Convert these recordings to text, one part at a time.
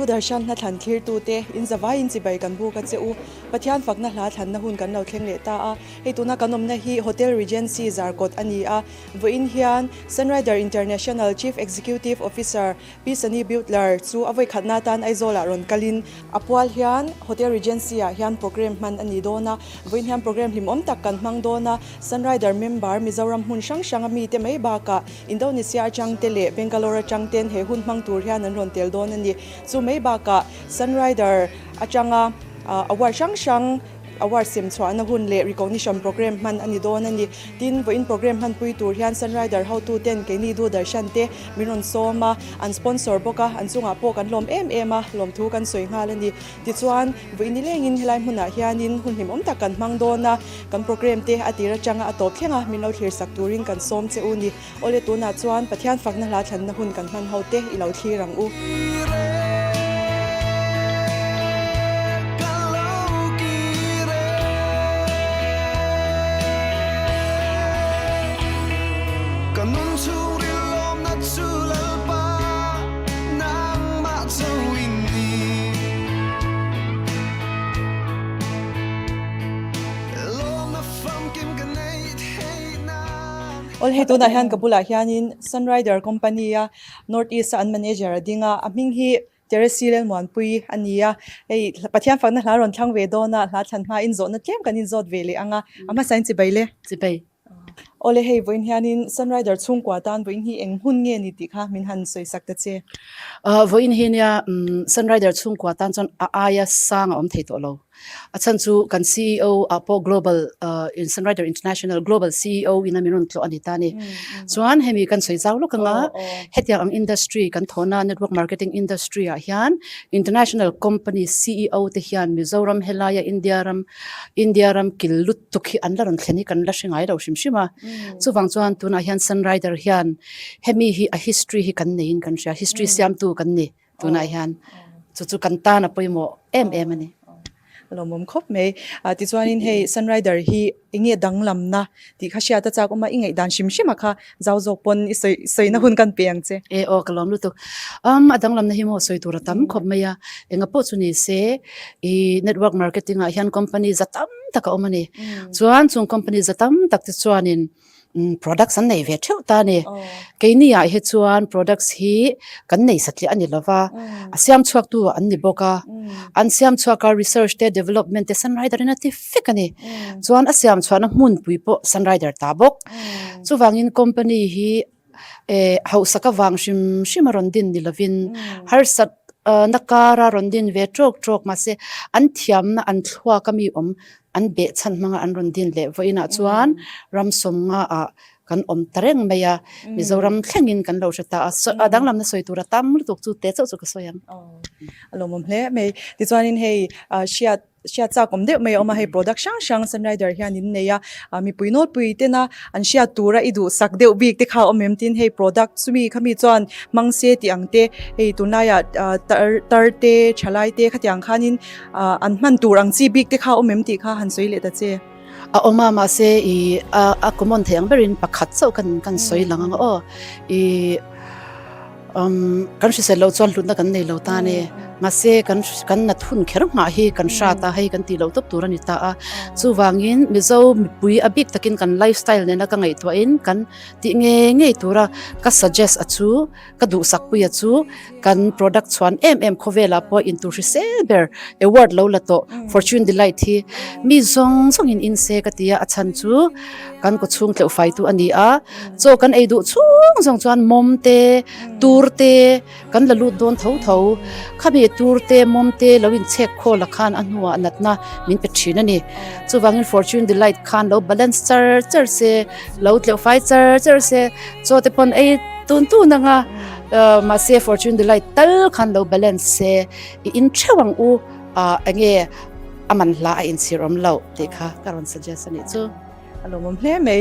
du darshan na than thir tu te in zawai in chibai kan bu ka cheu pathian fakna hla than na hun kan lo thleng le ta a hei tuna kanom na hi Hotel Regency Zarkot ani a voin hian Sunrider International Chief Executive Officer Sunny Beutler chu avoi khatna tan aizola ron kalin apwal hian Hotel Regency a hian program man ani dona voin hian program hlim tak kan mang dona Sunrider member Mizoram hun sang mi te mai ba ka Indonesia chang tele Bangalore chang ten he hun mang tur hian an ron tel don ani chu mai ba ka Sunrider achanga award sang award sim chwa na hun le recognition program man ani don ani tin voin program han pui tur hian Sunrider how to 10 ke ni du darshan te miron soma an sponsor boka an chunga po kan lom a lom thu kan soi ngal ani ti chuan voin lengin helai huna hianin hun him tak kan mang dona kan program te atira changa atop thlenga minlo thir sak turin kan som che uni ole tuna chuan pathian fakna hla than na hun kan man hote ilo thirang u Ol hetu na hian kabula hianin Sunrider company a Northeast an manager dinga aming hi Teresilel mon pui ania ei pathian fakna hla ron thlang ve dona hla than ma in zo na tlem kan in zot vele anga ama sain chi baile ole hei voin hianin Sunrider chungkwa tan voin hi eng hun nge ni ti kha min han soi sakta che voin hi nia Sunrider chungkwa tan chon aya sang om thei to lo achan chu kan CEO apo global in Sunrider International global CEO in aminun tlo anita ni chuan hemi kan soi zaw lo kanga hetia ang industry kan thona network marketing industry a hian international company CEO te hian Mizoram helaya Indiaram kilut tukhi anlaron thleni kan la hringai ro shimshima chuwang chuan tuna hian Sunrider hian hemi hi a history hi kan nein kan sha history siam tu kan ni tuna hian chu kan ta na poimo ani lomom khop me ti chuanin hei Sunrider hi inge danglam na ti khashia ta chak uma ingai dan shimshima kha zawjok pon soi na hun kan peng che o kalom lu tu adanglam na hi mo soi tur tam khop meya enga po chuni se I network marketing a hian company zatam taka omani chuan chung company zatam tak ti chuanin products an nei ve theu ta ne keini a he chuan products hi kan nei satli ani lova asiam chuak tu an ni boka an siam chuaka research te development te Sunrider na ti fikani chuan asiam chuan mun pui po Sunrider ta bok chuwangin company hi hausaka wang shimaron din ni lovin har sat nakara rondin ve trok ma se an thiam na an thwa kami an be chan manga an rondin le voina chuan ramsom nga a kan tareng maya Mizoram thlengin kan lo shata adanglam na soitura tam tuk chu te chu ka soyang alomom hle me ti chuanin hei shia cha kom de mai oma hei production shang Sunrider hian in neya mi puinol puitena an shia tura idu sak deu bik te kha omem tin hei product sumi khami chuan mangse ti angte hei tunaya tarte chalai te khatyang khanin an man turang chi bik te kha omem ti kha han soi le ta che oma ma se a common theng berin pakhat chau kan soi langa kan shi se lo chon lutna kan nei lo ta ne ma se kan na thun kher ma hi kan sha ta hei kan ti lo top turani ta a chuwangin mizo pui abik takin kan lifestyle ne na ka ngai to in kan ti nge tura ka suggest achu ka du sak pui achu kan product chuan khovela po into receiver award lo la to fortune delight hi mi zong in se ka tia achan chu kan ko chung tleu fai tu ani a cho kan ei du chung chuan mom te tur te kan la lut don tho khabi tur te mom te lawin check kho la khan anwa natna min pe thina ni chuwangin fortune delight khan lo balance char se lo tleu fai char se cho te pon ei tu na nga ma se fortune delight tal khan lo balance se in thewang u ange aman la in serum lo te kha karon suggest ani chu alomom hle me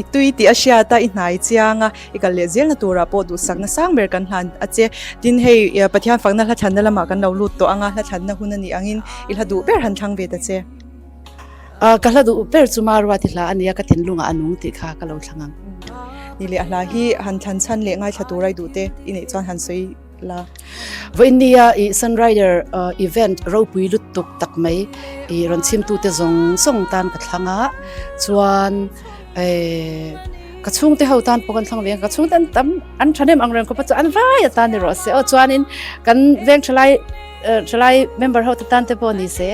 itui ti asia ta inai chianga ikal lezel na tura po du sakna sang ber kan hlan ache tin hei pathian fakna hla thanna lama kan lo lut to anga hla thanna hunani angin ilhadu ber han thang ve ta che kaladu ber chumarwa ti hla ania ka thinlunga anung ti kha ka lo thangang nile ahla hi han than chan le ngai thaturai du te ine chuan han soi la Voinia i Sunrider event ropui lutuk takmei i ronchim tu te zong song tan ka thlanga chuan kachung te hotan pokan thlang veng kachung tan tam an thanem angren ko pa an vai atan ni ro se o chuanin kan veng thlai member ho tan te poni se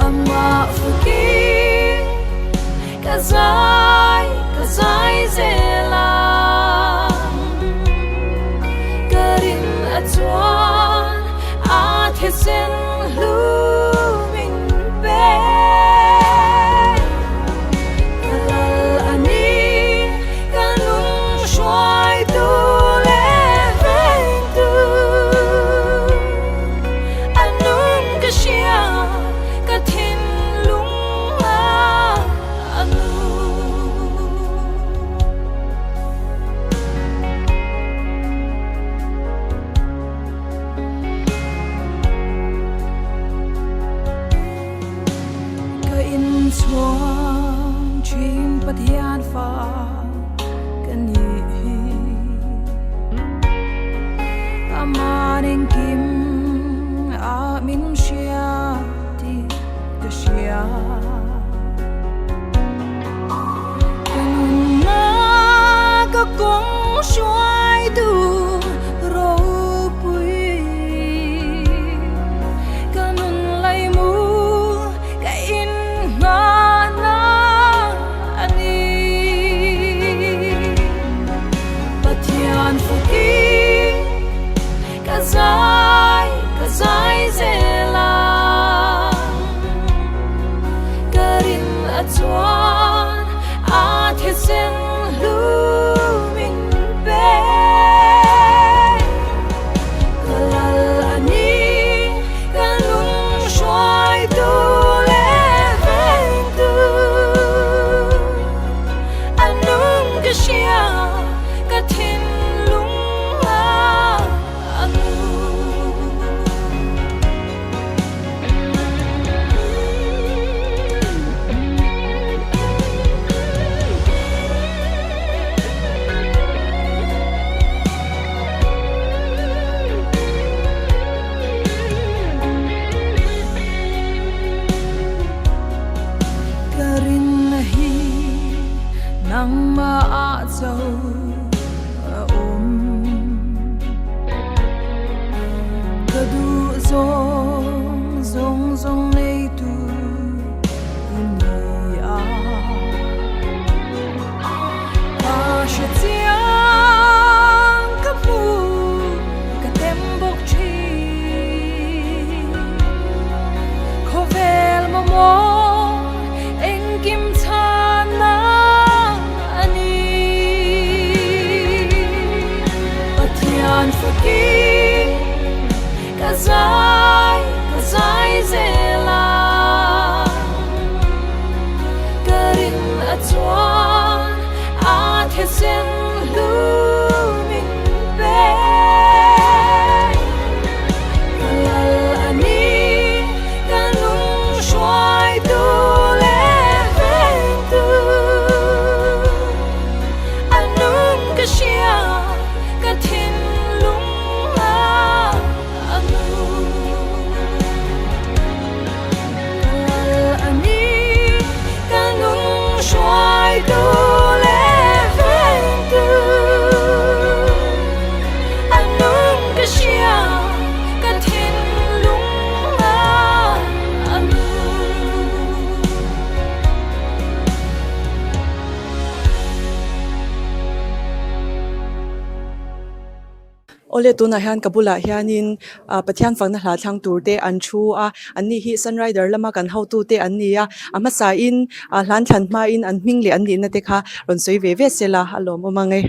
ama fuki kazai zela karin atwan athesen lumin be kalal ani kanung shwai tu le veng tu anung kashia kathin lunga anu ka in chuang chim pathian fa kan ni amaning kim a min shia ti ka shia na ka kong shuai du ro pui kanun lai mu ka in na na ani pathian fuki kazai zela karin atwan athesen lumin be kalal ani kanung shwai tu le veng tu anung kashia kathin lunga anu karin nahi nang maazau kadu zong nei tu ni a ta shitiang kapu ka tembok chi khovel mo engkim chana ani pathian fuki kazai zela karin atwan athesen lumin be kalal ani kanung shwai tu le veng tu anung kashia kathin lunga anu kalal ani kanung shwai tu le veng tu anung kashia kathin lunga anu ole tuna hian kabula hianin pathian fakna hla thlang turte an thu a anni hi Sunrider lama kan ho tu te anni a ama sa in hlan thlan ma in an hming le anni na te kha ron soi ve ve sela alom omangai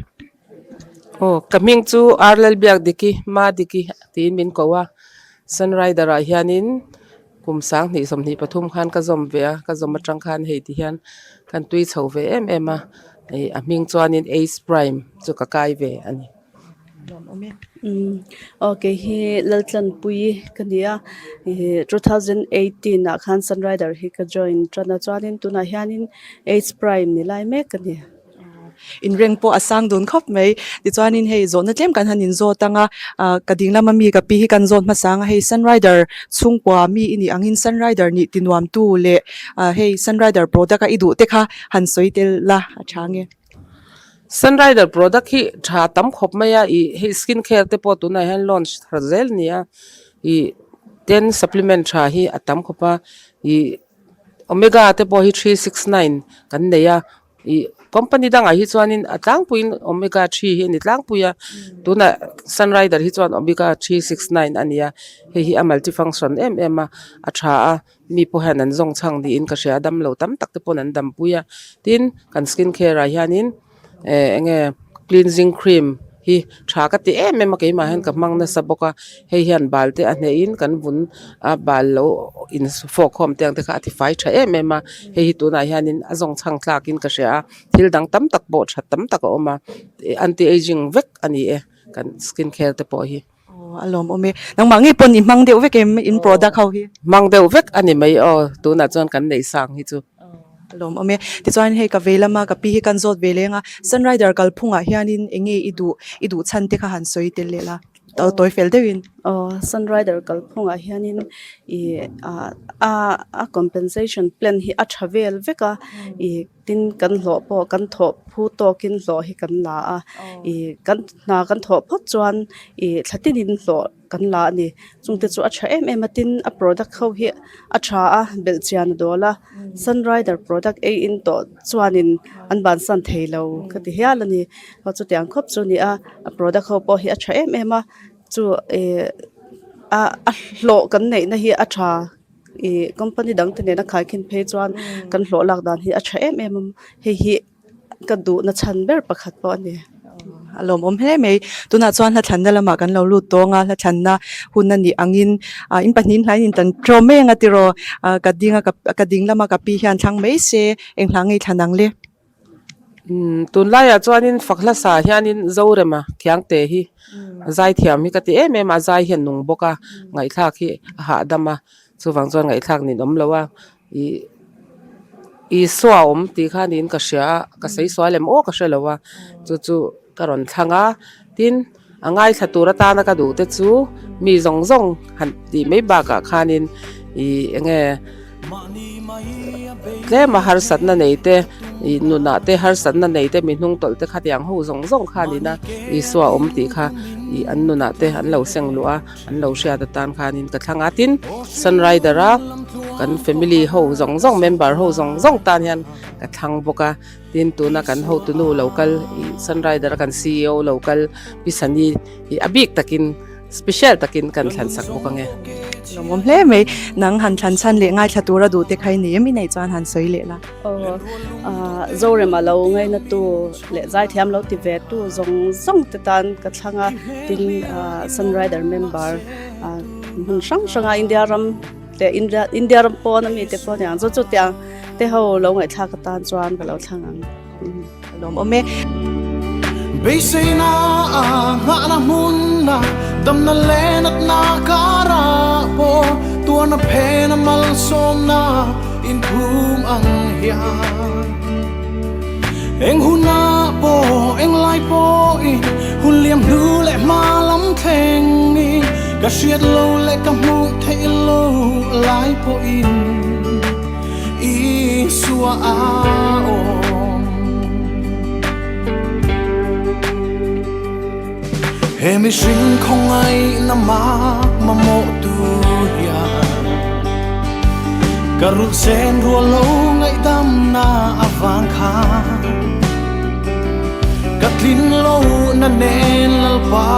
kaming chu arlel biak diki ma diki tin min kowa Sunrider a hianin kumsang ni somni pathum khan ka zom ve ka zom atang khan hei ti hian kan tui chho ve em a aming chuanin ace prime chu ka kai ve ani Okay, he laltlan pui kania 2018 na khan Sunrider hi ka join trana chuanin tuna hianin H prime ni lai me kania in reng po asang dun khop mai ti chuan in hei zona tlem kan hanin zo tanga kading lama mi ka pi hi kan zon masang hei Sunrider chungkwa mi ini angin Sunrider ni tinuam tu le hei Sunrider product a idu te kha han soitel la athange Sunrider product hi tha tam khop maya I he skin care te po tu na han launch tharzel nia I 10 supplement tha hi atam khopa I omega te po hi 369 kan neya I company dang hi chuanin atlang puin omega 3 hi ni tlang puya tuna Sunrider hi chuan omega 369 ania he hi a multifunction em a atha a mi po hanan zong chang di in ka sha dam lo tam tak te pon an dam puya tin kan skin care a hianin enge cleansing cream hi tha ka ti em ma ke ma han ka mang na saboka he hian balte a ne in kan bun a bal lo in fo khom teng te kha ti fai tha em ma he hi tu na hianin azong chang thlak in ka sha thil dang tam tak bo tha tam tak oma anti aging vek ani kan skin care te po hi alom ome nang mangi pon in mang deu vek em in product how hi mang deu vek ani mai o tu na chon kan nei sang hi chu alom ome ti chuan hei ka velama ka pi hi kan zot velenga Sunrider kal phunga hianin enge idu chan te kha han soitel lela toy fel dewin Sunrider kalphunga hianin a compensation plan hi a travel veka tin kan hlo po kan tho phu to kin hlo hi kan la a kan tho phot chuan thlatin in hlo kan la ni chungte chu a tha em tin a product kho hi a tha a belchian dola Sunrider product a in to chuanin an ban san theilo khati hialani ho chu tiang khop chu ni a product kho po hi a tha em a chu a hlo kan nei na hi a tha company dang te ne na khai khin phe chuan kan hlo lak dan hi a tha em hi ka du na chan ber pakhat po ani alom hle mei tuna chuan la than lama kan lo lu tonga la thanna hunna ni angin in panin hlain in tan trome nga tiro kading lama ka pi hian thang mei se enghlangai thanang le tun la ya chuanin fakhla sa hianin zorema kyang te hi zai thiam hi ka ti em a zai hian nung boka ngai thak hi ha dama chuwang chuan ngai thak nin om lowa I swa om ti khanin ka sha ka sei swalem o ka shalowa chu karon thanga tin angai thatura ta na ka du te chu mi zong han ti mai ba ka khanin enge le ma har sat na nei te nu na te har sat na nei te mi hnung tol te khatyang ho zong khanina swa om ti kha an nu na te an lo seng lua an lo sha ta tan khanin ka thanga tin Sunrider a kan family ho zong member ho zong tan hian ka thang boka tin tu na kan ho tu nu local Sunrider kan CEO local pisani abik takin special takin kan thlan sak boka nge lomom hle mei nang han than chan le ngai thatura du te khai ni mi nei chuan han soi le la zore ma lo ngai na tu le zai thiam lo ti ve tu zong te tan ka thanga tin Sunrider member mun sang India ram te India ram po na mi te po yang zo tiang te ho lo ngai thak ka tan chuan ka lo thangang lom ome Beisena ngana munna dam na lenat na kara po tua na pena mal somna in phum ang hian eng huna po eng lai po in hun liam nu le malam theng ni ka siat lo le ka mu thei lo lai po in I suwa a o Hemi sing không ai na ma mo tu ya Karu sen rua lo ngai dam na avang kha Katlin lo na nen lal pa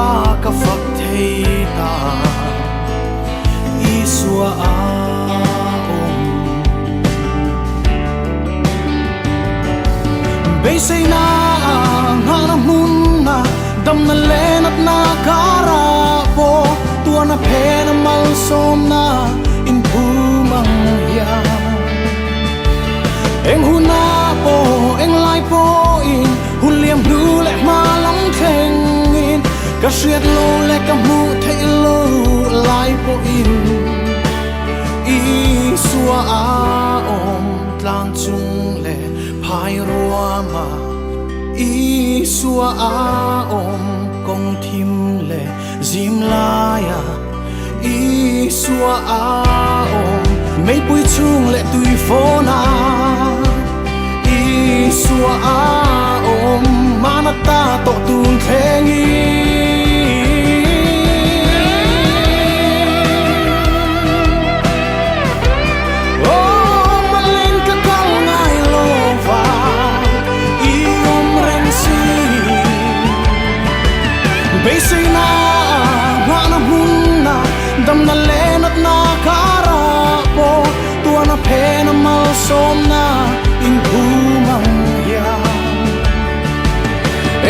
ka fak thei ta Isua a om Beisei na ngana mun na dam na lenat na kara po tua na pena mal somna in bumang ya eng huna po eng lai po in hun liam nu le malang theng in ka siat lo le ka mu thei lo lai po in I suwa a om tlang chung le phai ruama ý xua á ôm công thim lệ dìm laya ý xua á ôm mấy bụi chung lệ tùy phố na ý xua á ôm mà nó ta tổ tuôn thế nghi Basic na mana munna dam na lenat na karapo tua na pena mal som na in humang ya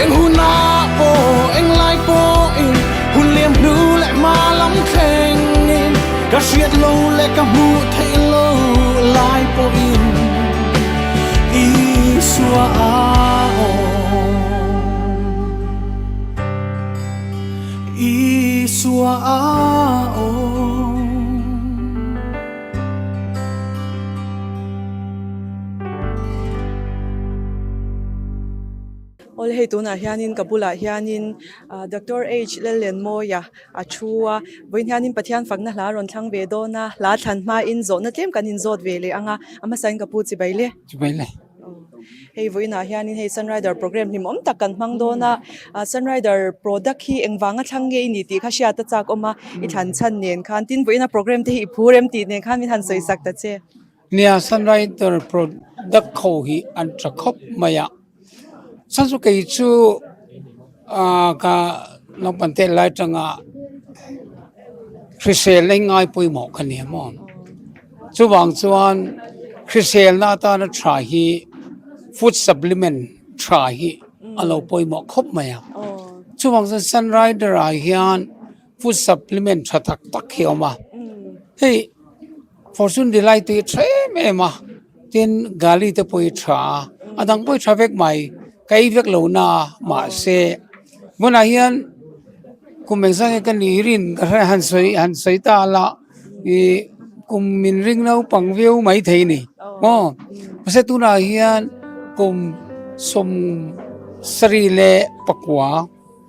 eng huna po eng lai po in hun liam nu le ma lam kheng in ka shiat lo le ka mu thai lo lai po in I sua a Isua ao ol hei tuna hianin kabula hianin Dr. H lelen moya achua voin hianin pathian fakna hla ron thlang ve do na hla than ma in zo na tlem kan in zot ve le anga ama sain kapu chi baile hei voina hianin hei Sunrider program him om takan mang do na Sunrider product hi engwanga thlange ni ti kha sia ta chak oma I than chan nen khan tin voina program te hi phurem ti nen khan min han soi sak ta che nia Sunrider product kho hi an trakhop maya sansu kai chu ka no pante lai tanga Chrisel lengai pui mo khania mo chu wang chuan Chrisel na ta na try hi food supplement try hi alo poi mo khop maya chu wang Sunrider a hian food supplement thatak tak hioma hey fortune delight te threm ema tin gali te poi tha adang poi traffic mai kai vek lo na ma se mona hian kumeng sang kan ni rin ka han soi ta la I kum min ring nau pang view mai thei ni mo pase tu na hian kum som sri le pakwa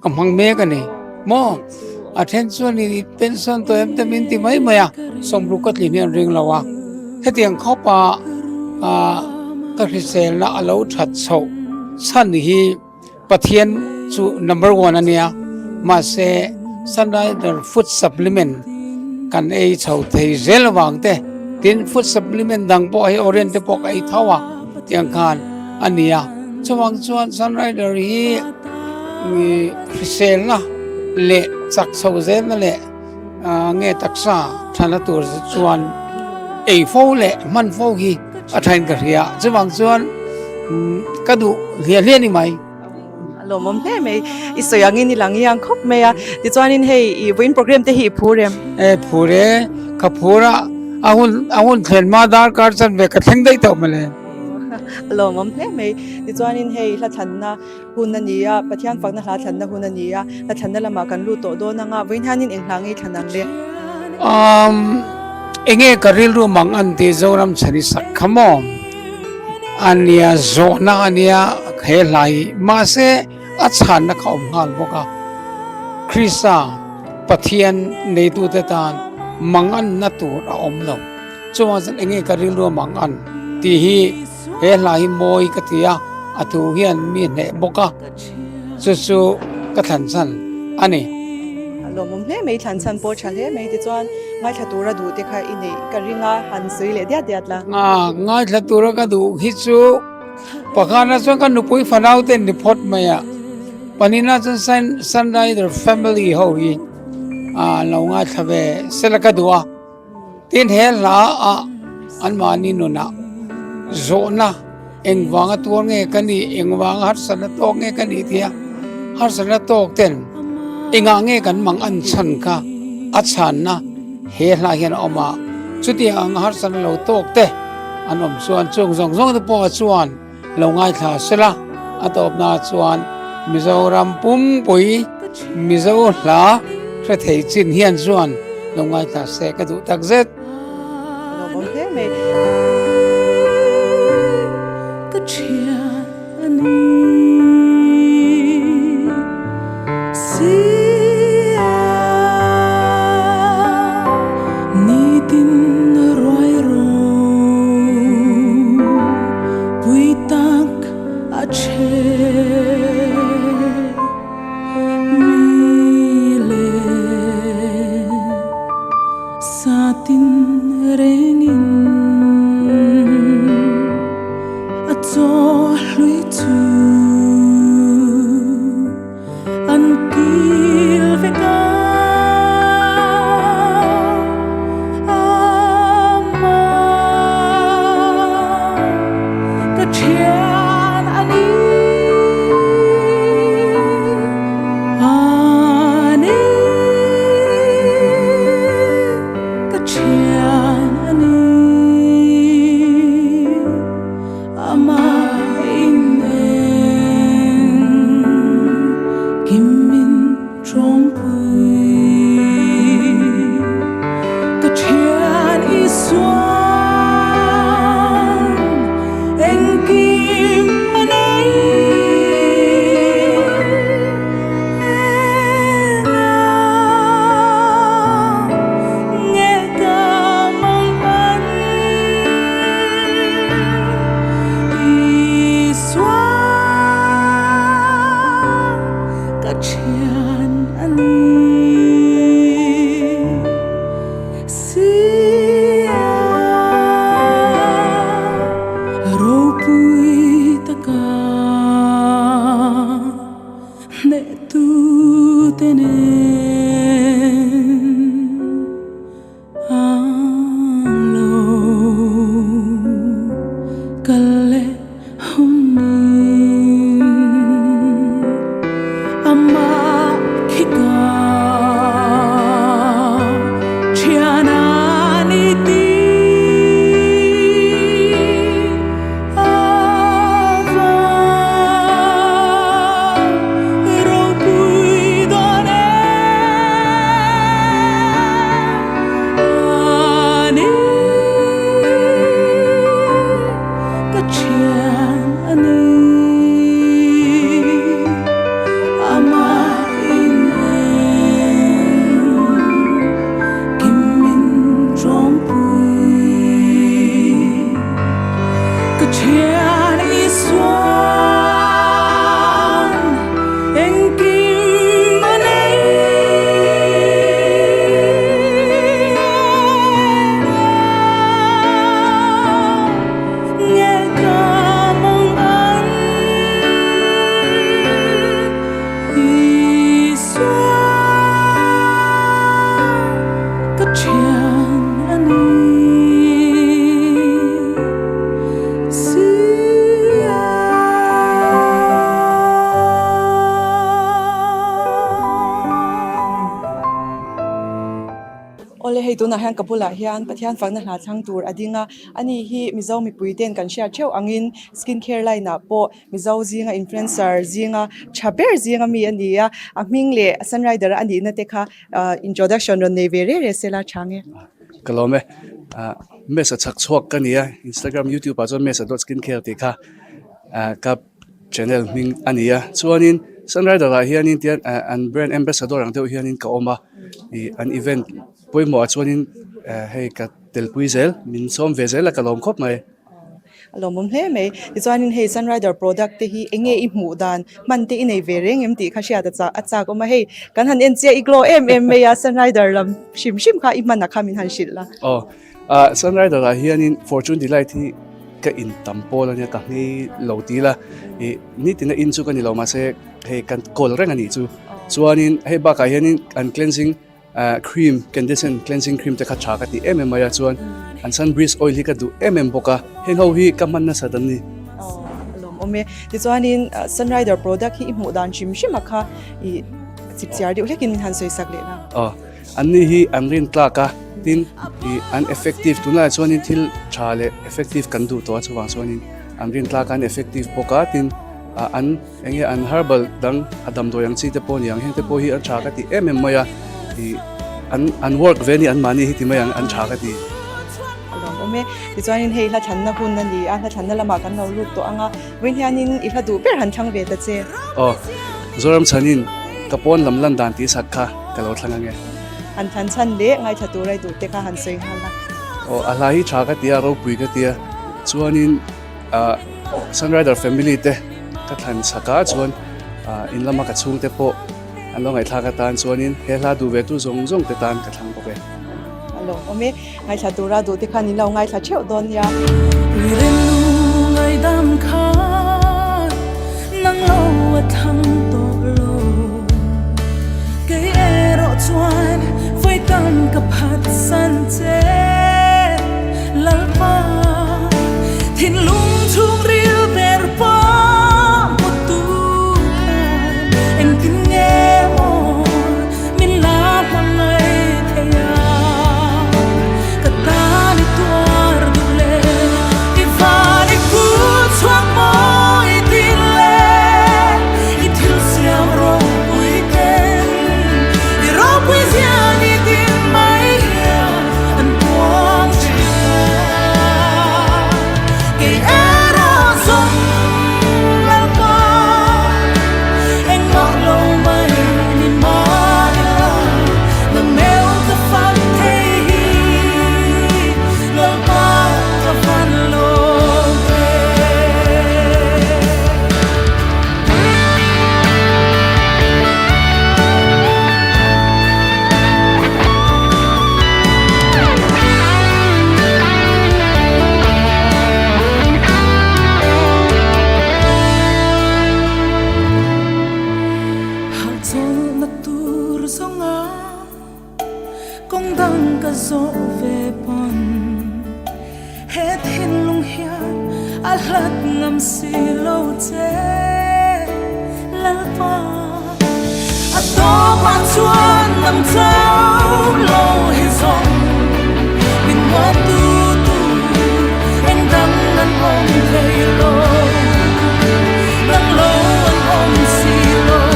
kamhang me ka ni mo attention ni pension to em te min ti mai maya som ru kat li ni ring lawa hetiang khopa ka Chrisel na alo that chho san hi Pathian chu number 1 ania ma se Sunrider food supplement kan ei chho thei zel wang te tin food supplement dang po ai orient te pok ai thawa tiang khan ania chuwang chuan Sunrider hi Chrisel na le chak chho zel na le nge taksa thana tur chuan ei fo le man fo hi a thain ka ria chuwang chuan kadu lia ni mai lo mom he me isoyangin ni langiang khop me ya ti chuanin hei I voin program te hi phurem phure khapura ahun thlen ma dar kar chan ve ka thleng dai to male lo mom he me ti chuanin hei hla thanna hun ani ya pathian fakna hla thanna hun ani ya hla thanna lama kan lu to do na nga voin hanin englangi thanang le enge karil ru mang an te zoram chani sakhamom ania zona ania khelai ma se achan na khom hal boka Krista Pathian nei tu te tan mangan na tu ra omlo chuwa san enge karil ru mangan ti hi helai moi ka tia atu hian mi ne boka chu ka than san ani lo mom he me than chan po chale me ti chuan ngai thatura du te kha inei karinga han sui le dia dia la ngai thatura ka du hi chu pakana chuan kan nupui fanau te ni phot maya panina chuan Sunrider family ho hi lo nga thave selaka duwa tin he la an mani no na zona engwanga tur nge kani engwanga har sana tok nge kani thia har sana tok ten inga nge kan mang an chan ka achan na he la hian oma chuti ang har san lo tok te anom chuan chung zong te po chuan lo ngai thla sela atop na chuan Mizoram pum pui Mizo hla thre thei chin hian chuan lo ngai thla se ka du tak zet lo mom he me the chia tree to until we go ama the chian ani ani the chian ani ama ole hei tuna hian kapula hian pathian fakna hla chang tur adinga ani hi mizo mi puiten kan share theu angin skin care line na po mizo zinga influencer zinga chaber zinga mi ania aming le Sunrider ani na te kha introduction ron nevere resela change kalome mesa chak chok kania Instagram YouTube ajon mesa skin care te kha ka channel ming ania chuanin Sunrider la hianin tian an brand ambassador ang deuh hianin ka oma I an event poimo chuanin hei ka telpuizel min som vezel ka lom khop mai alomum hle me chuanin hei Sunrider product te hi enge I hmu dan man te inei vereng em ti kha sia da cha acha ko ma hei kan han en chia iglo em me ya Sunrider lam shim kha I man na kha min han shilla Sunrider la hianin fortune delight hi ka in tampo la nya ka ngi lotila ni tina in chu kan ni lo ma se hei kan kol reng ani chu chuanin hei ba ka hianin an cleansing cream condition cleansing cream te kha cha ka ti maya chuan an sun breeze oil hi ka du boka heng ho hi ka man na sadan ni alom ome ti chuanin Sunrider product hi hmu dan shim kha I chipchiar di ulekin min han soi sak le na anni hi anrin tla ka tin an effective tuna chuanin thil thale effective kan du to chuwang chuanin anrin tla kan effective poka tin an enge an herbal dang adam doyang chi te pon yang heng te po hi an tha ka ti maya an work veni an mani hi ti mayang an tha ka ti alom ome ti chuanin hei la thanna hun na ni a la thanna lama kan lo lut to anga win hianin I hla du ber han thang ve ta che Mizoram chanin kapon lamlan dan ti sakha kalo thlangange han than chan le ngai tha tu rai du te kha han sei hala ala hi tha ka tia ro pui ka tia chuanin Sunrider family te ka than saka chuan in lama ka chung te po an lo ngai thla ka tan chuanin he hla du ve tu zong te tan ka thlang poke alom ome ngai tha tu ra du te kha ni lo ngai tha cheu don ya ren lu ngai dam kha qua chuan nằm trao lâu hi rong mình hoa tu anh đắm anh ôm thấy lâu nắng lâu anh ôm xì lâu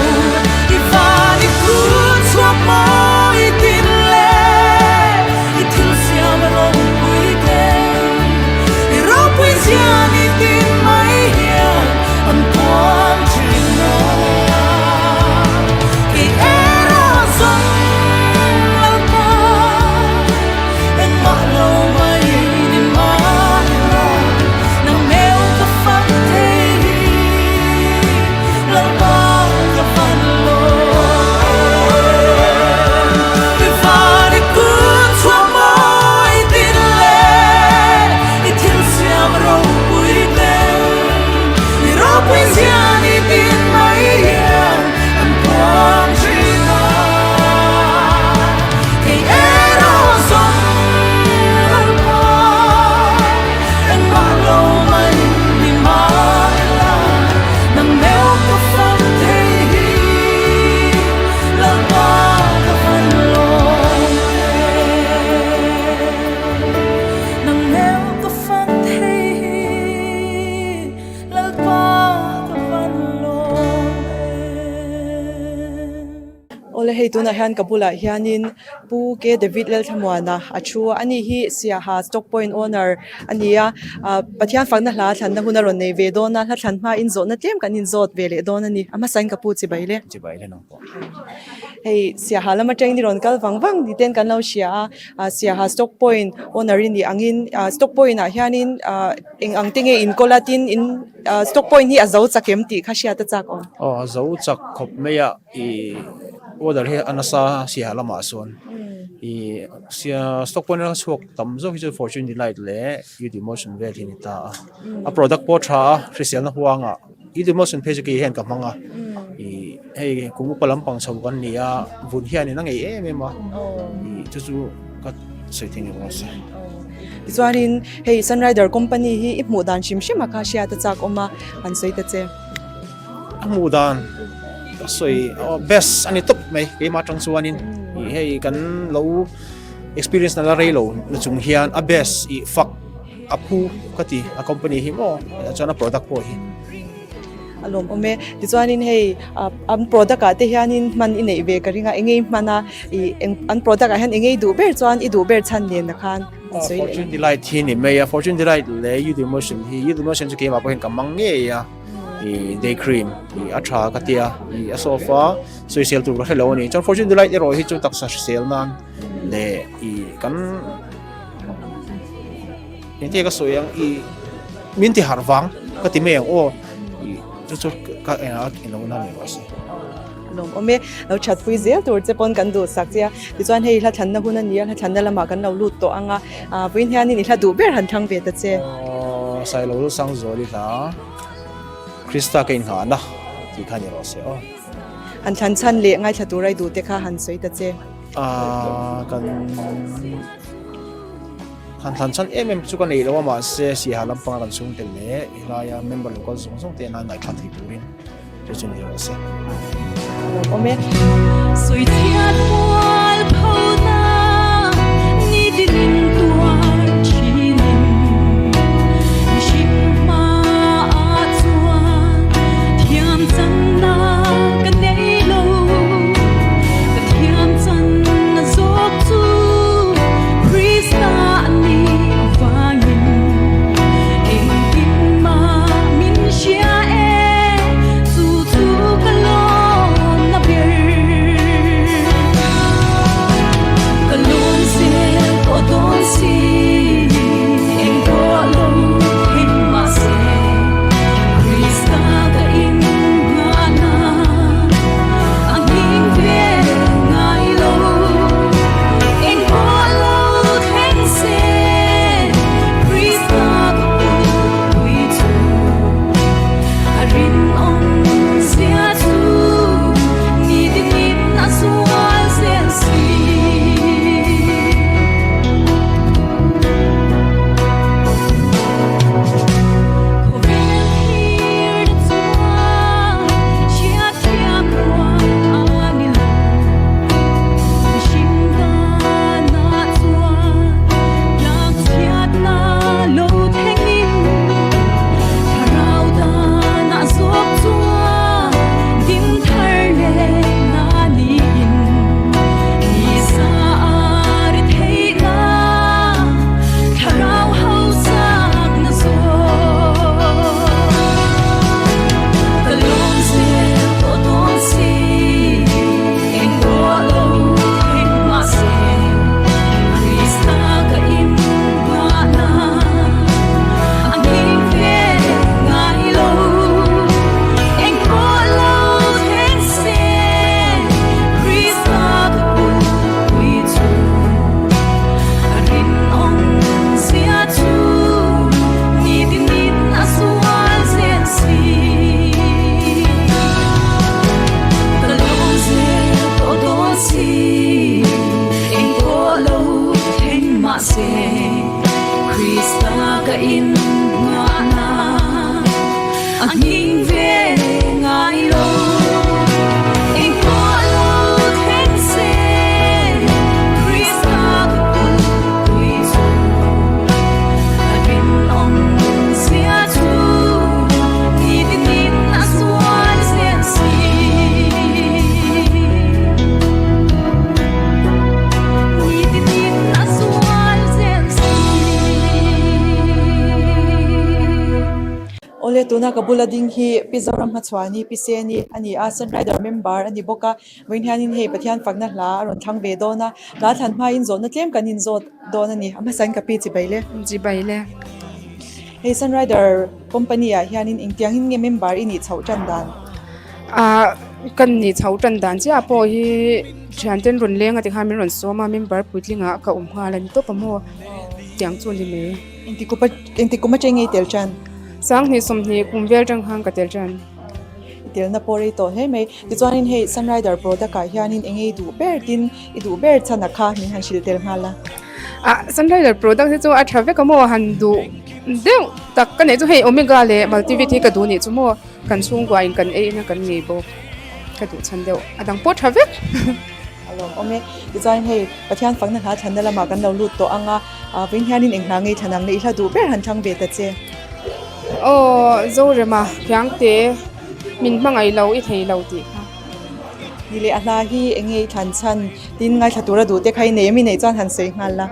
đi và đi cứ xóa môi tin lệ đi thiếu xiao mà lòng quý tên đi rau quý gia đi tin mấy hiền anh quang chỉ nói khi era rong lâu ta anh mặc lâu mây đi mãi nắng mèo có phát thế lâu bao có phần đi pha đi cứ xóa môi tin lệ đi thiếu xiao mà rong quý tên đi rau quý gia đi tin mấy hiền anh quang chỉ nói khi era rong lâu ta anh mặc lâu mây đi mãi nằm mèo có phát thế lâu bao có phần nằm mèo có phát thế lâu bao có phần ole hei tuna hian kapula hianin pu ke David lel thamwana achu ani hi siaha stock point owner ania pathian fakna hla than na huna ron nei ve dona hla than ma in zo na tlem kan in zot vele don ani ama sain kapu chi baile no po hei siaha lama teng ni ron kal wang di ten kan lo sia siaha stock point owner in di angin stock point a hianin eng angtinge in kolatin in stock point hi azau chakem ti khasia ta chak on zo chak khop meya i order he anasa si halama son i sia stock point na suak tam zo hi fortune delight le you demotion vel hin ta a product po tha resell na huanga you demotion page ki hen ka manga i hei kumu palam pang chau kan nia vun hian ni na ngei em ma i chu ka setting ni was chuanin hei Sunrider company hi ipmu dan shim aka sia ta chak oma an sei ta che mudan soi best ani top mai ke ma tang suanin i hei kan lo experience na la relo na chung hian a best i fak apu kati a company hi mo chana product po hi alom ome ti chuanin hei an product a te hianin man inei ve karinga engei mana i an product a hian engei du ber chuan i du ber chan len na khan fortune delight hi ni me fortune delight le you demotion hi you demotion chu ke ma po hen kamang nge ya i day cream i acha katia i sofa so sale tu hello ni chon fortune delight ero hi chu taksa sale nan le i kan ni ka soyang i minti harwang ka ti meng o i chu ka eno na ni was alom ome lo chat pui zel tur che pon kan du sak chia ti chuan hei hla than na hun ania hla than na lama kan lo lut to anga puin hianin i hla du ber han thang ve ta che sai lo sang zo li la Krista ke in ha na ti khani ro se o an than chan le ngai thatu rai du te kha han soi ta che kan han chan chu kan nei lo ma se si halam pa kan sung tel le ilaya member local sung te na ngai khan thi turin chu chu ni ro se ome soi thiat wal phona ni din tuan chin shim ma a chuan thiam chan na kan nei lo ka thiam chan na zok chu krista ni awangin eng in ma min sia chu chu ka lo na ber về ngài lâu anh có lâu thêm sẽ Krista quý sung bin ông sia chu đi đi đi na suan sen si đi đi đi na suan sen si ole tuna kabula ding hi Mizoram hachwani piseni ani a Sunrider member ani boka win hanin he Pathian fakna hla ron thang ve dona la than ma in zona tlem kan in zot dona ni ama san kapi chi baile ji baile he Sunrider company a hianin ingtiang in nge member ini chau chan dan a kan ni chho tan dan cha po hi chanten run lenga ti khamin ron soma member puitlinga ka umha lan to pamo tiang chun li me ingti kuma chengi tel chan sang ni som ni kumvel tang hang ka tel chan tel na pore to he me ti chuanin he Sunrider product a hianin engei du ber tin I du ber chana kha min han shil tel hala a Sunrider product chu a thave ka mo han du deu tak ka ne chu he omega le multivity ka du ni chu mo kan chung gwa in kan e na kan ngi bo ka du chan deu adang po thave alom ome ti chuanin he Pathian fakna hla than la ma kan lo lut to anga win hianin engna ngei thanang nei hla du ber han thang ve ta che o zo re ma kyang te min mangai lo I thei lo ti nile ahla hi engei than chan tin ngai thatura du te khai ne mi nei chan han sei ngal la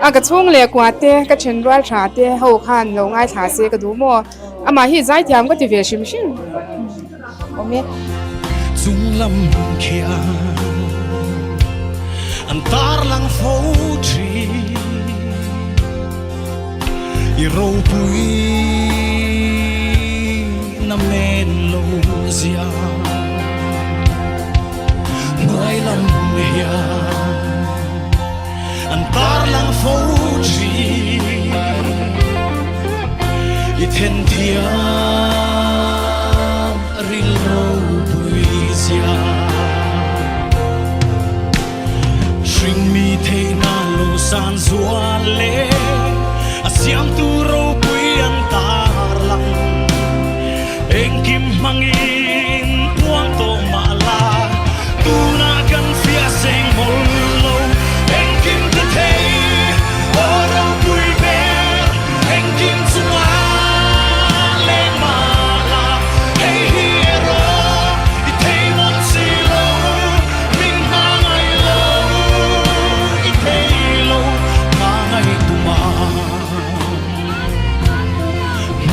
a ka chung le kwa te ka chen rwal tha te ho khan lo ngai tha se ka du mo ama hi zai thiam ka ti ve shim shim ome Dung lâm kia An tar lang phô tri I rô bùi Na men lô zia Người lâm hia An tar lang phô tri I thiên thiam Ril rô bùi zia Shring mi thế na lô san zua lê Siam tu ro pui an tar lang Eng kim mangin puang to ma la Tu na kan fia seng mol lo Eng kim te thei o ro pui ber Eng kim zua le ma la Hey hero I thei mon si lo Min ma ngai lo I thei lo ma ngai tu ma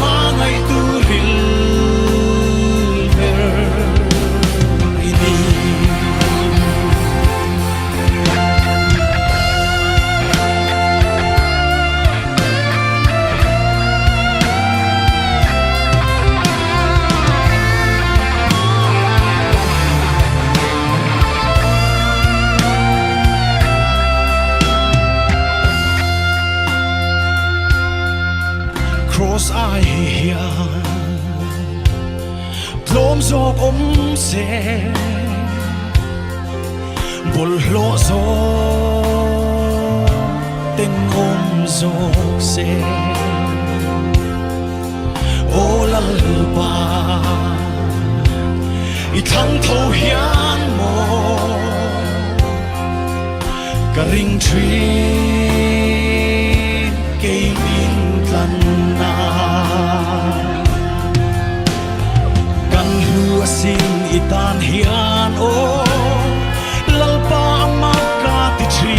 Mangai tu ril ver ini Cross ai hian Tlom zok se Bol lo zo Teng zok se O lal ba I thang tho hian mo Ka ring tri Kei min tlan na Kan hua sin itan hian o Lalpa maka ti tri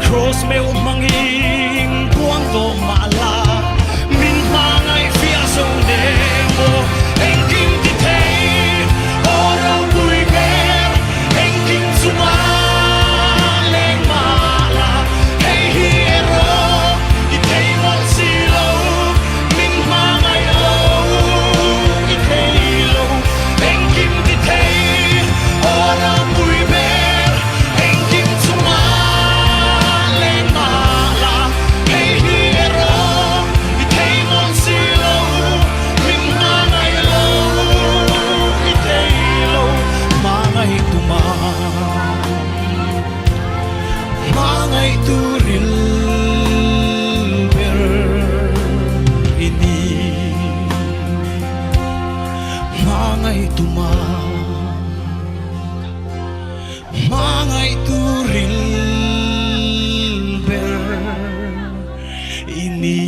Cross me manging puang to mala Min mangai fia so nemo Eng kim ti thei o rau bui ber Eng kim zuma leng mala Hey hero I thei mon si lo Min mangai lo I thei lo Eng kim ti thei o rau bui ber Eng kim zuma leng mala mangai tuma mangai turil ber ini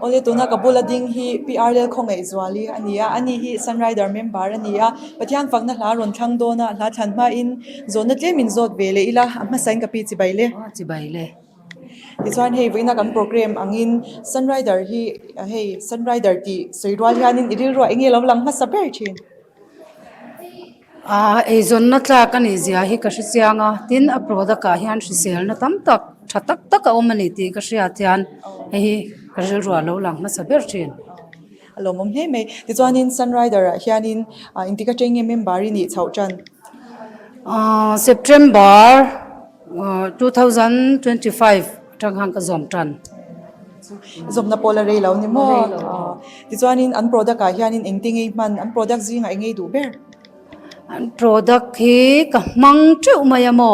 Ole tuna kabula ding hi PRL khong ei zwali ania ani hi Sunrider member ania Pathian fakna hla ron thlang dona hla thanma in zona tlemin zot vele ila amma sain ka pi chi baile chi bai le tichuan hei voina kan program angin Sunrider hi hei Sunrider ti soirwal hianin iril ro engel lo lang ma saber thin ei zon na tla kan i zia hi ka hrichianga tin a product ka hian hrisel na tam tak thatak tak a omani ti ka hria tian hei ka ril ro lo lang na saber thin alomom he me tichuanin Sunrider hianin intika training member ni chauchan September 2025 tang hang ka zom tan zomna pola rei lo ni mo tichuanin an product ka hianin engting ei man an product zinga engei du ber an product hi ka mang teu mai mo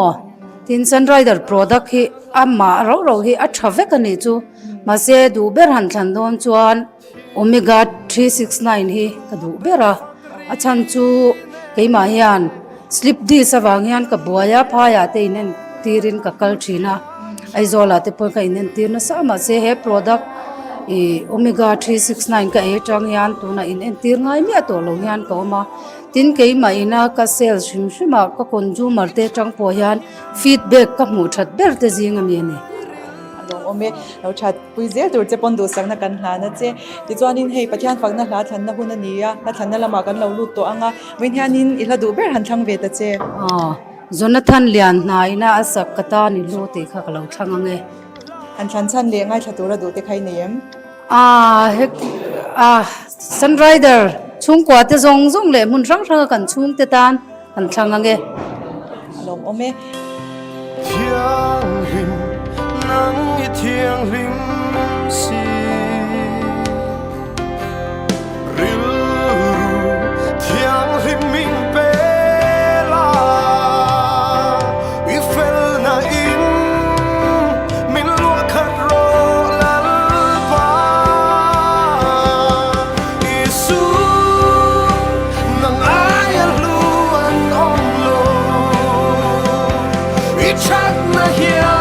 tin Sunrider product hi amma ro ro hi a thave ka ni chu ma se du ber han thlan don chuan omega 369 hi ka du bera a chan chu keima hian slip di sawang hian ka buaya phaya te inen tirin ka kal thina aizola te po ka inen tirna sa ma se he product omega 369 ka e tang hian tuna in tir ngai mi to lo hian ko ma tin keima ina ka sales shima ka consumer te tang po hian feedback ka mu that ber te jinga mi ni along ome lo chat puize tur che pon do sangna kan hla na che tichuanin hei Pathian fakna hla than na hun ania na than na lama kan lo lut to anga win hianin ila du ber han thang ve ta che Jonathan lian na ina asak kata ni lo te kha lo thang ange han than chan le ngai thatura du te khai nem Sunrider chung kwa te zong zong le mun rang rang kan chung te tan kan thang ange along ome thiang lim nang i thiang lim si ril ru thiang lim ming pe la i fel na in min lo khat ro lal pa isu nang ai lu an ong lo i chat na hia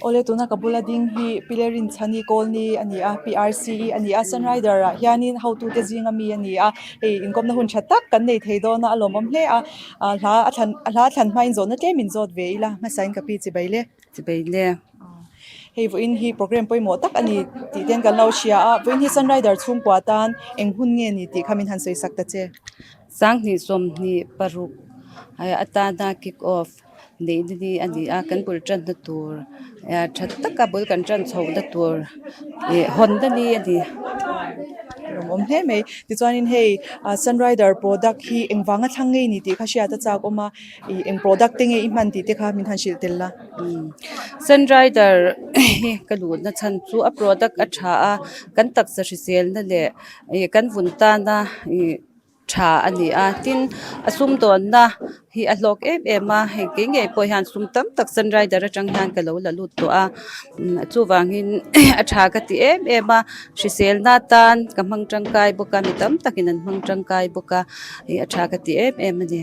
ole tuna kabula ding hi pilerin chani kolni ani a PRCE ani a Sunrider a hianin how to te jinga mi ani a ei inkom na hun thatak kan nei theido na alomom hle a hla than hmain zona tlemin zot veila ma sign ka pi chi baile chi bai le hei voin hi program poimo tak ani ti ten kan lo shia a voin hi Sunrider chung kwa tan eng hun nge ni ti khamin han sei sakta che sang ni som ni paruk ai ata na kick off nei ni ani a kan bul tran na tur that tak ka bul kan tran chho na tur honda ni ani om he me ti chuanin hei Sunrider product hi engwanga thangai ni ti khashia ta chak oma eng product tenge I man ti te kha min han shil tella Sunrider kalu na chan chu a product a tha a kan tak sa sel na le kan vun ta na tha ani a tin asum don na hi a lok ma he ke nge po han sum tam tak Sunrider atang han ka lo la lut to a chu wangin a tha ka ti ma sel na tan ka mang tangkai boka mi tam takin an mang tangkai boka a tha ka ti ma ni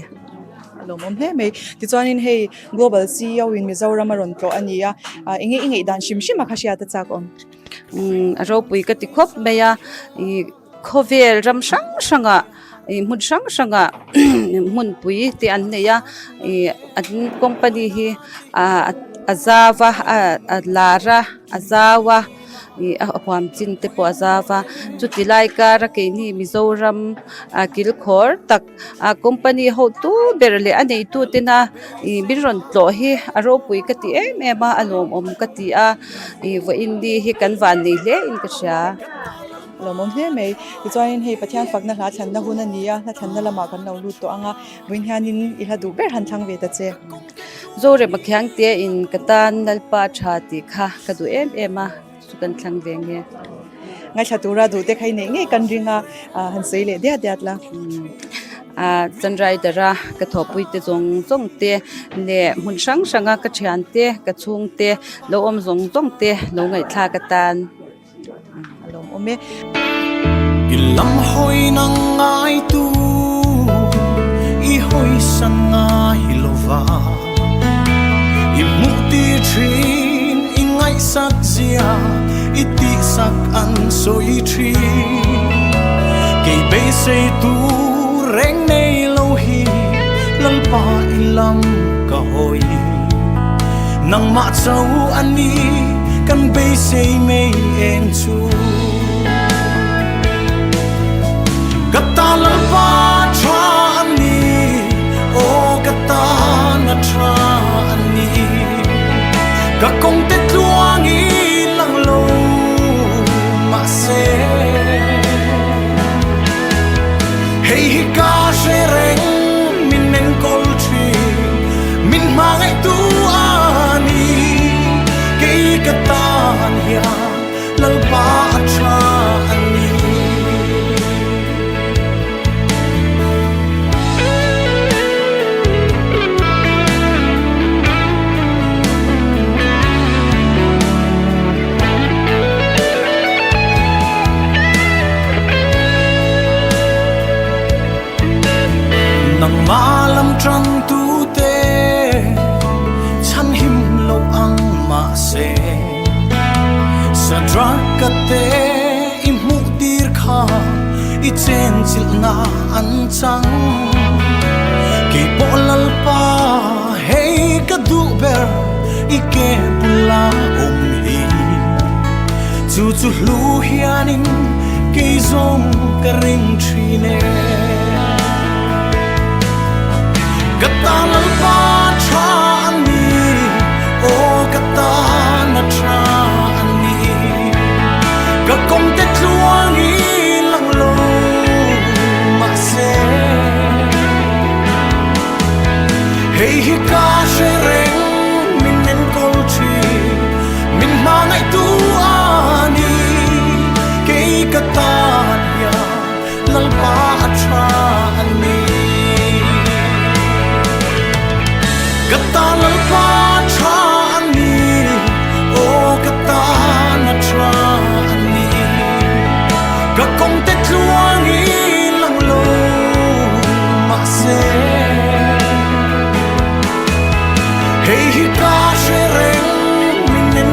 lomom he me ti chuanin hei global CEO in Mizoram ron tlo ania inge dan shim khashia ta chak om ro pui ka ti khop me ya khovel ram sanga mun sanga mun pui ti an ne ya an company hi azawa lara azawa apam chin te po azawa chuti lai ka ra ke ni Mizoram kil khor tak company ho tu berle anei tu tina biron tlo hi aro pui ka ti ma alom om ka ti a vo indi hi kan van nei le in ka sha lomom he me ti chuanin hei Pathian fakna hla than na hun ania hla than na lama kan lo lut to anga voin hianin I hla du ber han thang ve ta che zore makhyang te in katan nalpa tha ti kha ka du ma sukan thlang ve nge ngai chatura du te khai nei nge kan ringa han sei le dia la Sunrider ka thopui te zong te le mun sanga ka thian te ka chung te lo om zong te lo ngai thla ka tan lom ome Ilam hoi nang ai tu I hoi sanga hilova I mukti trin I ngai sak zia I ti sak an soi trin Kei bei sei tu reng nei lo hi Lalpa ilam ka hoi Nang ma chau ani kan bei sei mei en chu Gata lalpa tra ani o gata na tra ani Ka kong te tuangi lang lo ma se Hey hi ka shereng min nen kol tri min mangai tu ani Kei gata ya lalpa tra ani Nang malam trăng tu te chan him lo ang ma se sa draka te I mu tir kha I chen chil na an chang ke bolal pa hey ka du ber I ke pula om hi chu lu hianin ke zong ka ring trine Gata lalpa tra ani o gata na tra ani Ka kong te tuangi lang lo ma se Hey hi ka shereng min nen kol tri min mangai tu ani Kei gata ya lalpa tra ani Gata lalpa tra ani o gata na tra ani Ka kong te tuangi lang lo ma se Hey hi ka shereng min nen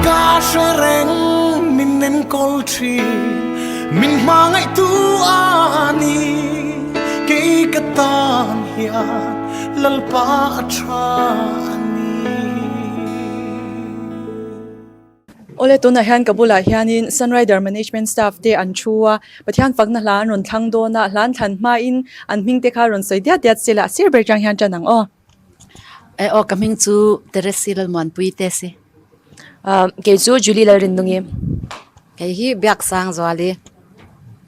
ga shereng min nen kol tri min mangai tu ani ke katan hian lalpa athani ole tuna hian kabula hianin Sunrider management staff te an thua pathian fakna hlan ron thlang do na hlan than ma in an ming te kha ron soidia tiat sila sir berjang hian chanang o coming to terrestrial mon puite se ke chu Julie la rin dungi ke hi byak sang zwali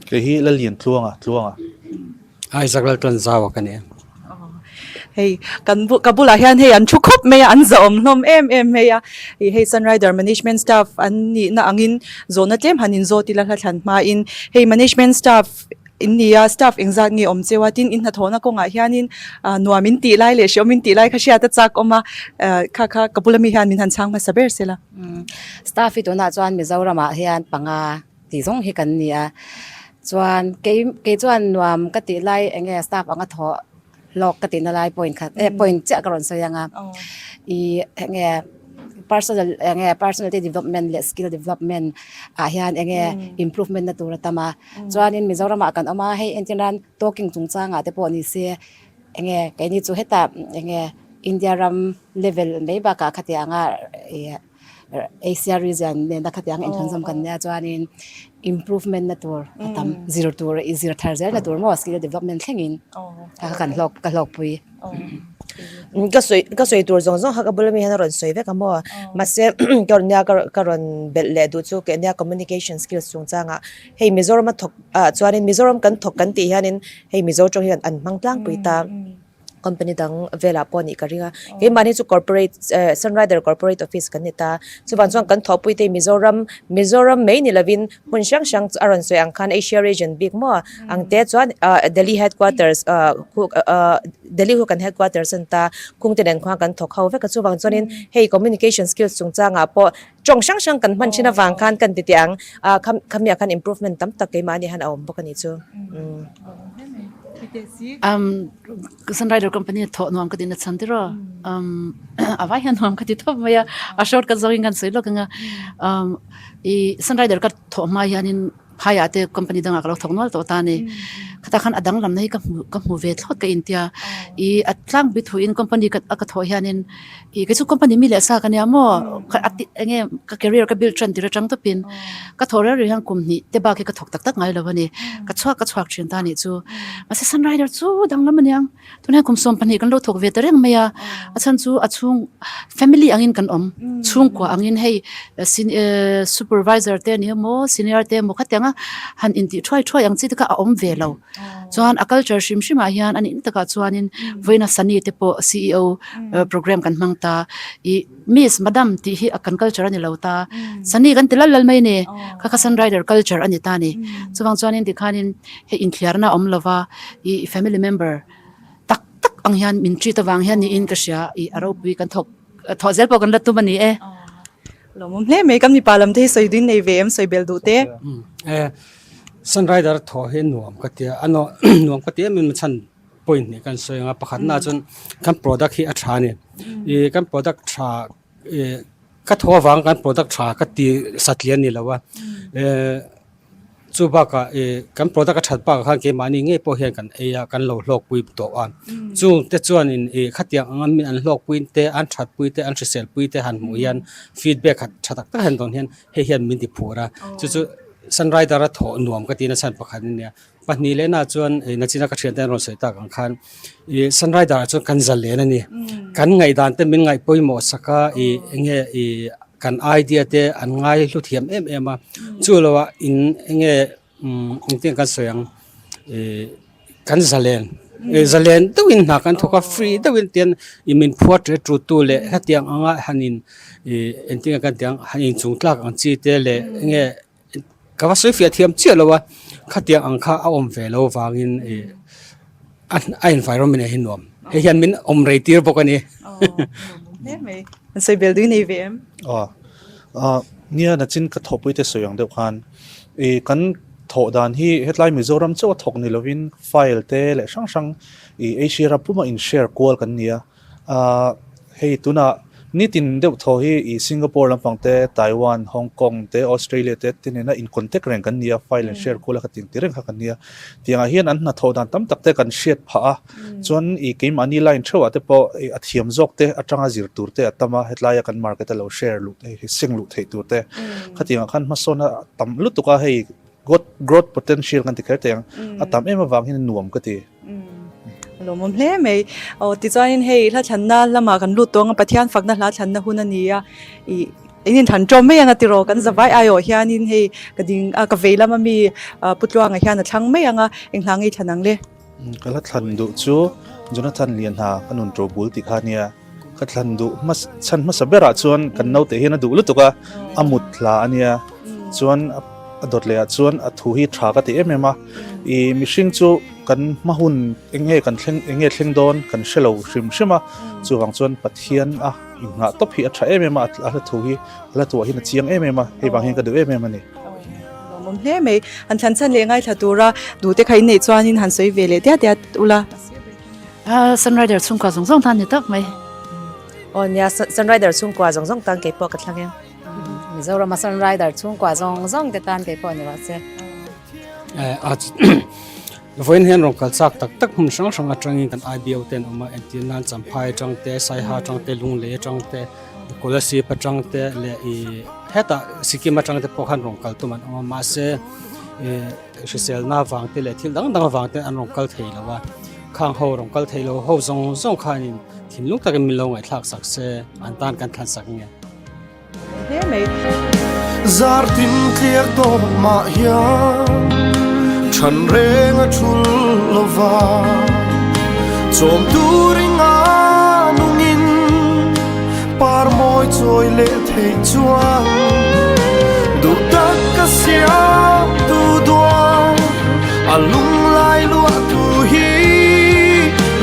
ke hi la lian tluanga ai zakal ton zawa kane hey kan kabula hian hey an thukhop me an zom hlom em me ya hey Sunrider management staff an ni na angin zona tlem hanin zo tila hlan ma in hey management staff India staff engzat ngi om chewatin in na thona ko nga hianin nuamin ti lai le shomin ti lai khashia ta chak oma kha kapulami hian min han chang ma saber sela staff itu na chuan Mizoram a hian panga ti zong hi kan nia chuan ke chuan nuam ka ti lai enge staff anga tho lok ka ti na lai point khat point cha karon so yanga I enge personality development le skill development a hian enge improvement na tur tama chuan in Mizoram kan ama hei entinan talking chungcha nga te po ni se enge kai ni chu heta enge India ram level mei ba ka khati anga Asia region ne na khati anga inhanjam kan ya chuan in improvement na tur atam zero tur is zero thar na tur mo skill development thengin kan lok pui ka soi tur zong zong ha ka bulami han ron soi ve ka mo mase kornya karon bel le du chu ke nya communication skills chung changa hey Mizoram thok chuanin Mizoram kan thok kan ti hanin hey Mizo chong hian an mangtlang puita company dang vela poni karinga ke mani chu corporate Sunrider corporate office kanita chuwan chuan kan thopui te Mizoram main lovin hun shang aron soi ang khan Asia region big mo ang te chuan Delhi headquarters Delhi hu kan headquarters anta kungten khwa kan thok haw ve ka chuwang chuanin hey communication skills chung changa po chong shang kan man china wang khan kan ti tiang khamya kan improvement tam tak ke mani han awm bokani chu Sunrider company tho nuam ka din chandiro avai han nuam ka ti tho maya a short ka zong kan soilo kanga I Sunrider ka tho ma yanin phaya te company danga ka thok nol to ta ni khata khan adang lam nei ka mu ve thlot ka intia I atlang bi thu in company ka tho hianin I ke chu company mi le sa ka nia mo ka ati enge ka career ka build trend tira chang to pin ka thora ri hang kum ni te ba ke ka thok tak ngai lo bani ka chhuak chin ta ni chu ase Sunrider chu dang lam niang tuna kum som pani kan lo thok ve tereng maya achan chu achung family angin kan om chung ko angin hei supervisor te ni mo senior te mo khatanga han inti thoi ang chi ka om ve lo chuan a culture shima hian an in taka chuanin voina Sunny te po CEO program kan mangta I miss madam ti hi akan culture ani lota Sunny kan tilal mai ne ka Sunrider culture ani ta ni chuwang chuanin ti khanin he in thliarna om lova I family member tak ang hian min tri ta wang hian ni in ka sha I aro pui kan thok thozel po kan latu mani lomum hle me kam ni palam te soi din nei vm soi bel du te Sunrider tho he nuam ka tia ano nuam ka tia min chan point ni kan so nga pakhat na chun kan product hi a tha ni kan product tha ka tho wang kan product tha ka ti satlian ni lawa chu ba ka kan product ka that pa kha ke mani nge po hian kan ya kan lo hlok pui to an chu te chuan in khatiang an min an hlok pui te an that pui te an resell pui te han mu yan feedback khat thatak ta han don hian he hian min di phura chu Sunrider tho nuam ka tina san pakhan ne pahni le na chuan na china ka thian ten ron sei ta kan khan Sunrider chu kan zal le na ni kan ngai dan te min ngai poimo saka nge kan idea te an ngai lu thiam em a chu lowa in nge ingting kan soyang kan zalen zalen to in na kan thoka free to in ten imin phuat re tru tu le hatiang anga hanin enting kan tiang hanin chungtlak ang chi te le nge kawa soi thiam chialowa khatiang ang kha aom velo wangin an environment hin nom he hian min om reitir bokani ne me soi bel du nei vm nia na chin ka thopui te soyang de khan kan tho dan hi headline Mizoram chaw thok ni lovin file te le sang Asia rapuma in share call kan nia hei tuna ni tin deuh thaw hi I Singapore lampang te Taiwan Hong Kong te Australia te tinena in contact reng kan nia file and share kula khating tireng kha kan nia tianga hian an na thaw dan tam tak te kan shet pha a chuan I keim ani line throwa te po a thiam jok te atanga zir tur te atama hetlaya kan market lo share lu te sing lu thei tur te khatinga khan ma sona tam lu tuka hei growth potential kan tikher teng atam ema wang hin nuam ka ti lo mom hle mai ti chuanin hei la thanna lama kan lu tong Pathian fakna hla thanna hun ania I inin than trom mai anga tiro kan zawai ayo hianin hei kading ka veila ma mi putluanga hian a thlang mai anga englangi thanang le kala thlan du chu Jonathan lian ha kanun tro bul ti khania ka thlan du mas chan ma sabera chuan kan no te hena du lu tuka amut thla ania chuan adot le chuan a thu hi thra ka ti emema I mishing chu kan mahun enge kan thleng don kan shelo shima chuwang chuan Pathian a nga top hi a tha emema a thu hi la tu hi na chiang emema he bang hin ka du emema ni mom hle mai an than chan le ngai thatura du te khai nei chuanin han soi vele te ula Sunrider chung ka zong zong than ni tak mai nya Sunrider chung kwa zong zong tang ke po ka thlang em Mizoram Sunrider chung kwa zong zong te tan ke po ni wa se voin hen rong kal chak tak tak hum sang sang atangin kan IBO ten oma antinan champhai tang te sai ha tang te lung le tang te kolasi patang te le I heta sikim atang te pokhan rong kal tuman oma ma se sel na wang te le thil dang wang te an rong kal thei lawa khang ho rong kal thei lo ho zong zong khanin thinlung tak mi lo ngai thak sak se an tan kan than sak nge he mai zar tin kliak do ma hian chan reng a chul lova chom turinga nungin par moi choi le thei chuan du tak ka sia tu doan alung lai lua tu hi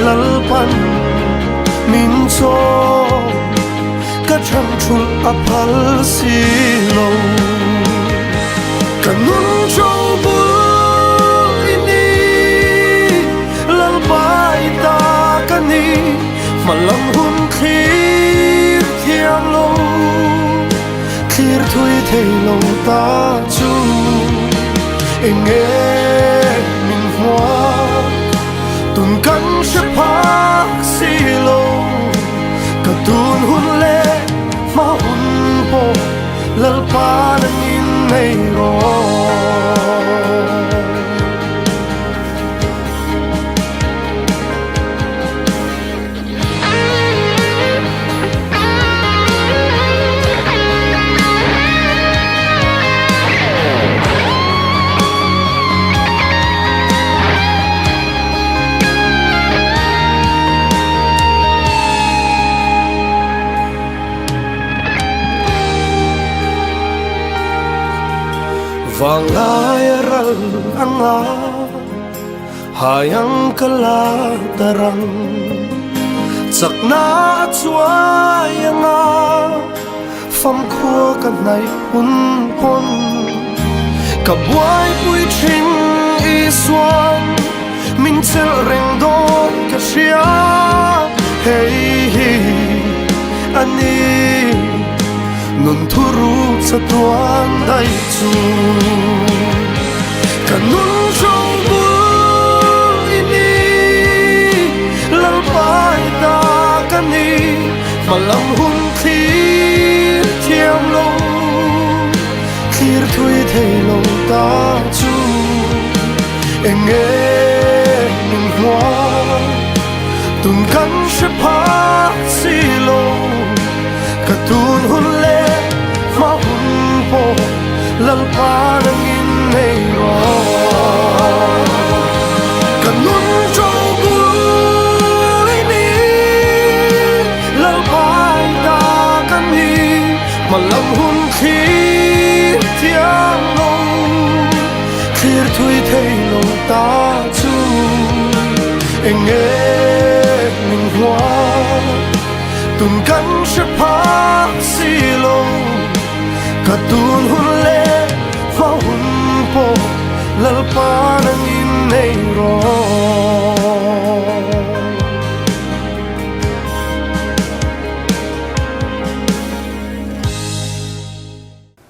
lalpan min cho ka cham chul apal si lo kanun cho bu malam hun khir thiam lo khir thui thei lo ta chu enge min hoa tun kan se phak si lo ka tun hun le ma hun po lal pa nang in nei ro vang lai ral anga hayang kala tarang sakna chuayanga fam khua kan nai hun pon ka buai pui thing I swan min chel reng don ka sia hey ani nun thuru sa tuan dai chu kanun jong bu ini lal pai ta kani malam hun khir thiam lo khir thui thei lo ta chu enge min hoa tun kan se pha si lo ka tun hun le ma hun po lal pa nang in nei ro kanun jo bu ni lal pai ta kan ni malam hun khir thiam lo khir thui thei lo ta chu enge min hoa tun kan se pha si lo ka tun hun le fa hun po lal pa nang in nei ro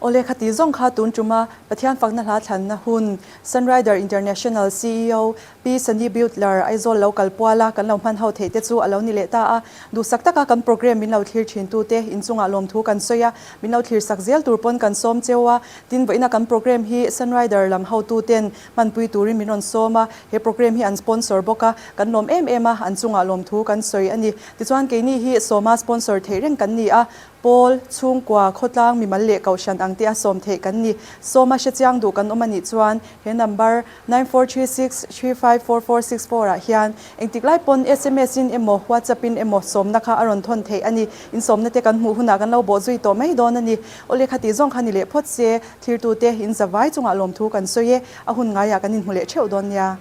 Ole khati zong kha tun chuma Pathian fakna hla than na hun Sunrider International CEO Sunny Beutler aizol local puala kan lo man ho theite chu alo ni le ta a du sakta ka kan program min lo thlir thin tu te in chunga lom thu kan soya min lo thlir sak zel turpon kan som chewa tin boina kan program hi Sunrider lam ho tu ten man pui turin min on soma he program hi an sponsor boka kan lom ema an chunga lom thu kan soi ani ti chuan ke ni hi soma sponsor theireng kan ni a Paul chung kwa khotlang mi malle kaushan angti a som the kan ni soma she chiang du kan omani chuan he number 9436354464 a hian engtik lai pon SMS in emo WhatsApp in emo som na kha aron thon the ani in som na te kan mu huna kan lo bo zui to mai don ani ole khati zong khani le phot se thir tu te in zawai chunga lom thu kan soye a hun nga ya kan in hule cheu don ya